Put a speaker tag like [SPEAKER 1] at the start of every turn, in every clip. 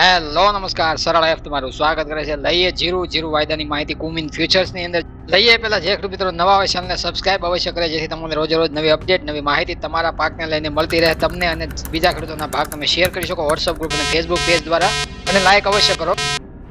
[SPEAKER 1] Hello નમસ્કાર, સરળ F તમારું સ્વાગત કરે છે. લઈએ જીરું વાયદાની માહિતી કુમિન ફ્યુચર્સની અંદર. લઈએ પહેલા જે ખેડૂત મિત્રો નવા હોય ચેનલને સબસ્ક્રાઇબ અવશ્ય કરે, જેથી તમને રોજે રોજ નવી અપડેટ, નવી માહિતી તમારા પાકને લઈને મળતી રહે તમને અને બીજા ખેડૂતોના ભાગ તમે શેર કરી શકો વોટ્સઅપ ગ્રુપ અને ફેસબુક પેજ દ્વારા, અને લાઈક અવશ્ય કરો.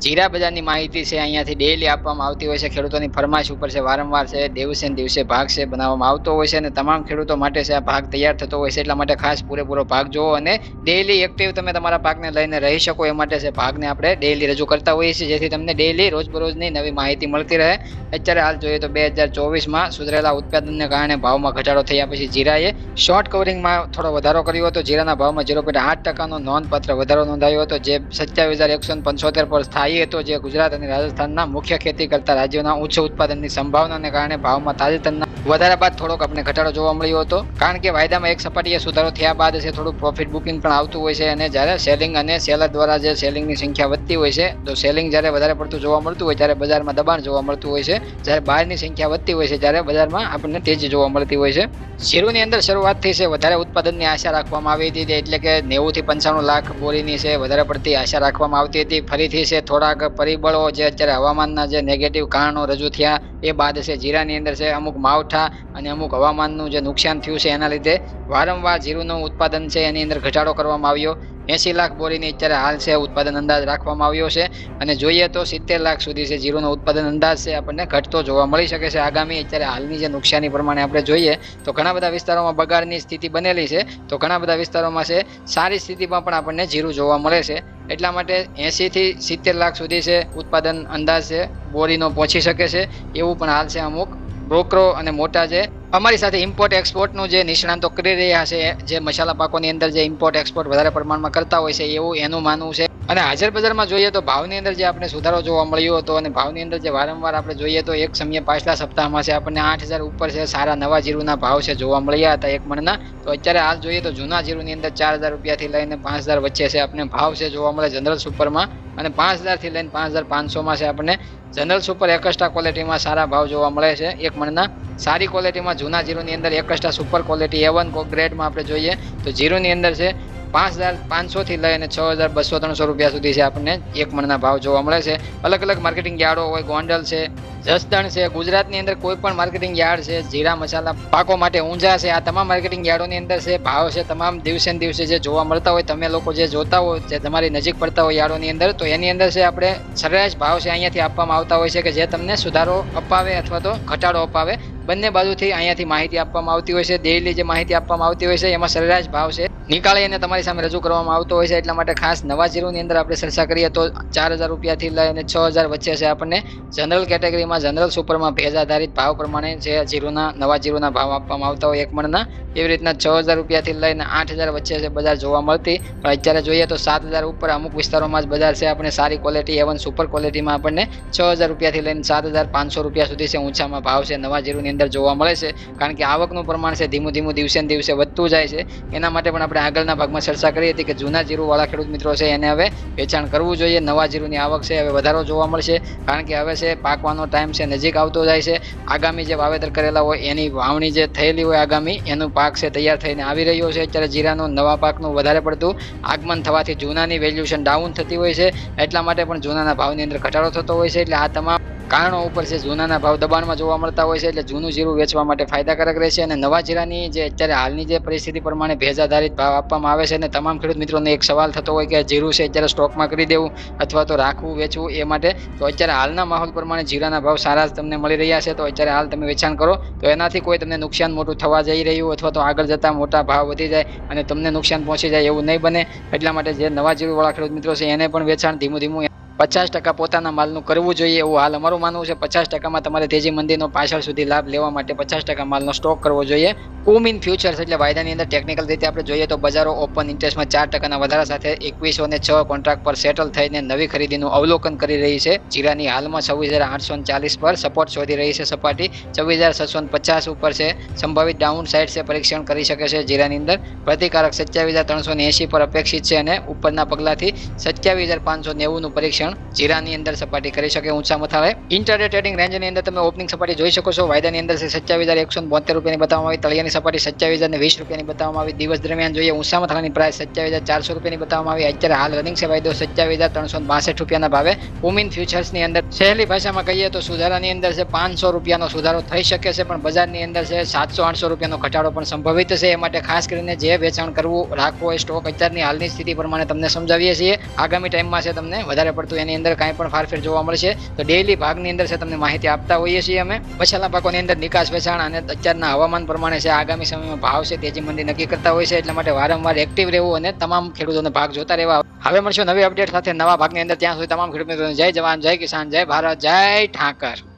[SPEAKER 1] જીરા બજારની માહિતી છે અહીંયાથી ડેઈલી આપવામાં આવતી હોય છે. ખેડૂતોની ફરમાઈશ ઉપર છે, વારંવાર છે, દિવસે ને દિવસે ભાગ છે બનાવવામાં આવતો હોય છે અને તમામ ખેડૂતો માટે છે આ ભાગ તૈયાર થતો હોય છે. એટલા માટે ખાસ પૂરેપૂરો ભાગ જોવો અને ડેઈલી એક્ટિવ તમે તમારા પાકને લઈને રહી શકો એ માટે છે ભાગને આપણે ડેઈલી રજૂ કરતા હોઈએ છીએ, જેથી તમને ડેઈલી રોજબરોજની નવી માહિતી મળતી રહે. અત્યારે હાલ જોઈએ તો 2024માં સુધરેલા ઉત્પાદનને કારણે ભાવમાં ઘટાડો થયા પછી જીરાએ શોર્ટ કવરિંગમાં થોડો વધારો કર્યો હતો. જીરાના ભાવમાં 0.8%નો નોંધપાત્ર વધારો નોંધાયો હતો, જે 27,175 પર થાય હતો, જે ગુજરાત અને રાજસ્થાનના મુખ્ય ખેતી કરતા રાજ્યોના ઉચ્ચ ઉત્પાદનની સંભાવનાને કારણે ભાવમાં તાજેતરના વધારા બાદ થોડોક આપણે ઘટાડો જોવા મળ્યો હતો. કારણ કે વાયદામાં એક સપાટીએ સુધારો થયા બાદ છે થોડું પ્રોફિટ બુકિંગ પણ આવતું હોય છે, અને જ્યારે સેલિંગ અને સેલર દ્વારા જે સેલિંગની સંખ્યા વધતી હોય છે, તો સેલિંગ જ્યારે વધારે પડતું જોવા મળતું હોય ત્યારે બજારમાં દબાણ જોવા મળતું હોય છે. જ્યારે બહારની સંખ્યા વધતી હોય છે ત્યારે બજારમાં આપણને તેજી જોવા મળતી હોય છે. જીરુની અંદર શરૂઆતથી છે વધારે ઉત્પાદનની આશા રાખવામાં આવી હતી, એટલે કે 90 થી 95 લાખ બોરીની છે વધારે પડતી આશા રાખવામાં આવતી હતી. ફરીથી છે થોડાક પરિબળો જે અત્યારે હવામાનના જે નેગેટિવ કારણો રજૂ થયા એ બાદ છે જીરાની અંદર છે અમુક માવઠા અને અમુક હવામાનનું જે નુકસાન થયું છે એના લીધે વારંવાર જીરુનું ઉત્પાદન છે એની અંદર ઘટાડો કરવામાં આવ્યો. 80 લાખ બોરીની અત્યારે હાલ છે ઉત્પાદન અંદાજ રાખવામાં આવ્યો છે, અને જોઈએ તો 70 લાખ સુધી છે જીરુનો ઉત્પાદન અંદાજ છે આપણને ઘટતો જોવા મળી શકે છે આગામી. અત્યારે હાલની જે નુકસાની પ્રમાણે આપણે જોઈએ તો ઘણા બધા વિસ્તારોમાં બગાડની સ્થિતિ બનેલી છે, તો ઘણા બધા વિસ્તારોમાં છે સારી સ્થિતિમાં પણ આપણને જીરું જોવા મળે છે. એટલા માટે 80 થી 70 લાખ સુધી છે ઉત્પાદન અંદાજ છે બોરીનો પહોંચી શકે છે એવું પણ હાલ છે અમુક બ્રોકરો અને મોટા જે અમારી સાથે ઇમ્પોર્ટ એક્સપોર્ટનું જે નિષ્ણાંતો કરી રહ્યા છે, જે મસાલા પાકોની અંદર જે ઇમ્પોર્ટ એક્સપોર્ટ વધારે પ્રમાણમાં કરતા હોય છે એવું એનું માનવું છે. અને હાજર બજારમાં જોઈએ તો ભાવની અંદર જે આપણે સુધારો જોવા મળ્યો હતો, અને ભાવની અંદર જે વારંવાર આપણે જોઈએ તો એક સમયે પાછલા સપ્તાહમાં છે આપણને 8,000 ઉપર છે સારા નવા જીરુના ભાવ છે જોવા મળ્યા હતા એક મણના. તો અત્યારે હાલ જોઈએ તો જૂના જીરુની અંદર 4,000 રૂપિયાથી લઈને 5,000 વચ્ચે છે આપણે ભાવ છે જોવા મળે જનરલ સુપરમાં, અને 5,000 થી લઈને 5,500માં છે આપણને જનરલ સુપર એકસ્ટ્રા ક્વોલિટીમાં સારા ભાવ જોવા મળે છે એક મણના. સારી ક્વોલિટીમાં જૂના જીરુની અંદર એકસ્ટ્રા સુપર ક્વોલિટી A1 ગ્રેડમાં આપણે જોઈએ તો જીરુની અંદર છે 5,500 થી લઈને 6,200-300 રૂપિયા સુધી છે આપણને એક મણના ભાવ જોવા મળે છે. અલગ અલગ માર્કેટિંગ યાર્ડો હોય, ગોંડલ છે, જસદણ છે, ગુજરાતની અંદર કોઈ પણ માર્કેટિંગ યાર્ડ છે જીરા મસાલા પાકો માટે ઊંઝા છે, આ તમામ માર્કેટિંગ યાર્ડોની અંદર છે ભાવ છે તમામ દિવસે ને દિવસે જે જોવા મળતા હોય, તમે લોકો જે જોતા હોય, જે તમારી નજીક પડતા હોય યાર્ડોની અંદર, તો એની અંદર છે આપણે સરેરાશ ભાવ છે અહીંયાથી આપવામાં આવતા હોય છે કે જે તમને સુધારો અપાવે અથવા તો ઘટાડો અપાવે, બંને બાજુથી અહીંયાથી માહિતી આપવામાં આવતી હોય છે. ડેઈલી જે માહિતી આપવામાં આવતી હોય છે એમાં સરેરાશ ભાવ છે નીકાળી અને તમારી સામે રજૂ કરવામાં આવતો હોય છે. એટલા માટે ખાસ નવા જીરુની અંદર આપણે ચર્ચા કરીએ તો 4,000 રૂપિયાથી લઈને 6,000 વચ્ચે છે આપણને જનરલ કેટેગરીમાં, જનરલ સુપરમાં ભેજ આધારિત ભાવ પ્રમાણે જે જીરુના નવા જીરુના ભાવ આપવામાં આવતા હોય એક મણના. એવી રીતના 6,000 રૂપિયાથી લઈને 8,000 વચ્ચે છે બજાર જોવા મળતી, પણ અત્યારે જોઈએ તો 7,000 ઉપર અમુક વિસ્તારોમાં જ બજાર છે આપણે સારી ક્વોલિટી A1 સુપર ક્વોલિટીમાં આપણને 6,000 રૂપિયાથી લઈને 7,500 રૂપિયા સુધી છે ઊંચામાં ભાવ છે નવા જીરુની અંદર જોવા મળે છે. કારણ કે આવકનું પ્રમાણ છે ધીમું ધીમું દિવસે ને દિવસે વધતું જાય છે. એના માટે પણ આપણે આગળના ભાગમાં ચર્ચા કરી હતી કે જૂના જીરુવાળા ખેડૂત મિત્રો છે એને હવે વેચાણ કરવું જોઈએ. નવા જીરુની આવક છે હવે વધારો જોવા મળશે, કારણ કે હવે છે પાકવાનો ટાઈમ છે નજીક આવતો જાય છે. આગામી જે વાવેતર કરેલા હોય એની વાવણી જે થયેલી હોય આગામી એનું પાક છે તૈયાર થઈને આવી રહ્યો છે. અત્યારે જીરાનું નવા પાકનું વધારે પડતું આગમન થવાથી જૂનાની વેલ્યુએશન ડાઉન થતી હોય છે, એટલા માટે પણ જૂનાના ભાવની અંદર ઘટાડો થતો હોય છે. એટલે આ તમામ કારણો ઉપર છે જૂનાના ભાવ દબાણમાં જોવા મળતા હોય છે, એટલે જૂનું જીરું વેચવા માટે ફાયદાકારક રહેશે. અને નવા જીરાની જે અત્યારે હાલની જે પરિસ્થિતિ પ્રમાણે ભેજ આધારિત ભાવ આપવામાં આવે છે, અને તમામ ખેડૂત મિત્રોને એક સવાલ થતો હોય કે જીરું છે અત્યારે સ્ટોકમાં કરી દેવું અથવા તો રાખવું વેચવું એ માટે, તો અત્યારે હાલના માહોલ પ્રમાણે જીરાના ભાવ સારા જ તમને મળી રહ્યા છે, તો અત્યારે હાલ તમે વેચાણ કરો તો એનાથી કોઈ તમને નુકસાન મોટું થવા જઈ રહ્યું અથવા તો આગળ જતાં મોટા ભાવ વધી જાય અને તમને નુકસાન પહોંચી જાય એવું નહીં બને. એટલા માટે જે નવા જીરુવાળા ખેડૂત મિત્રો છે એને પણ વેચાણ ધીમું ધીમું 50% પોતાના માલનું કરવું જોઈએ એવું હાલ અમારું માનવું છે. 50%માં તમારે તેજી મંદીનો પાછળ સુધી લાભ લેવા માટે 50% માલનો સ્ટોક કરવો જોઈએ. કુમિન ફ્યુચર્સ એટલે વાયદાની અંદર ટેકનિકલ રીતે આપણે જોઈએ તો બજારો ઓપન ઇન્ટરેસ્ટમાં 4%ના વધારા સાથે 2106 કોન્ટ્રાક્ટ પર સેટલ થઈને નવી ખરીદીનું અવલોકન કરી રહી છે. જીરાની હાલમાં 26,840 પર સપોર્ટ શોધી રહી છે. સપાટી 24,750 ઉપર છે. સંભવિત ડાઉન સાઇડ છે પરીક્ષણ કરી શકે છે જીરાની અંદર. પ્રતિકારક 27,380 પર અપેક્ષિત છે, અને ઉપરના પગલાથી 27,590નું પરીક્ષણ વેચાણ જીરાની અંદર સપાટી કરી શકે ઊંચા મથાળે. ઇન્ટરડે ટ્રેડિંગ રેન્જની અંદર તમે ઓપનિંગ સપાટી જોઈ શકો છો. વાયદાની અંદર છે 27,172 રૂપિયાની બતાવવામાં આવી. તળિયાની સપાટી 27,020 રૂપિયાની બતાવવામાં આવી. દિવસ દરમિયાન જોઈએ ઊંચા મથાળાની પ્રાઇસ 27,400 રૂપિયાની બતાવવામાં આવી. અત્યારે હાલ રનિંગ છે વાયદો 27,362 રૂપિયાના ભાવે. કુમિન ફ્યુચર્સની અંદર સહેલી ભાષામાં કહીએ તો સુધારાની અંદર છે 500 રૂપિયાનો સુધારો થઈ શકે છે, પણ બજારની અંદર છે 700-800 રૂપિયાનો ઘટાડો પણ સંભવિત છે. એ માટે ખાસ કરીને જે વેચાણ કરવું રાખવો હોય સ્ટોક અત્યારની હાલની સ્થિતિ પ્રમાણે તમને સમજાવીએ છીએ. આગામી ટાઈમમાં છે તમને વધારે પડતું એની અંદર કાંઈ પણ ફારફેર જોવા મળશે તો ડેઈલી ભાગની અંદર છે તમને માહિતી આપતા હોઈએ છીએ અમે. પછીના ભાગોની અંદર નિકાસ વેચાણ અને અત્યારના હવામાન પ્રમાણે છે આગામી સમયમાં ભાવ છે તેજી મંદી નક્કી કરતા હોય છે, એટલા માટે વારંવાર એક્ટિવ રહેવું અને તમામ ખેડૂતોને ભાગ જોતા રહેવા. હવે મળશું નવી અપડેટ સાથે નવા ભાગની અંદર. ત્યાં સુધી તમામ ખેડૂત મિત્રોને જય જવાન, જય કિસાન, જય ભારત, જય ઠાકર.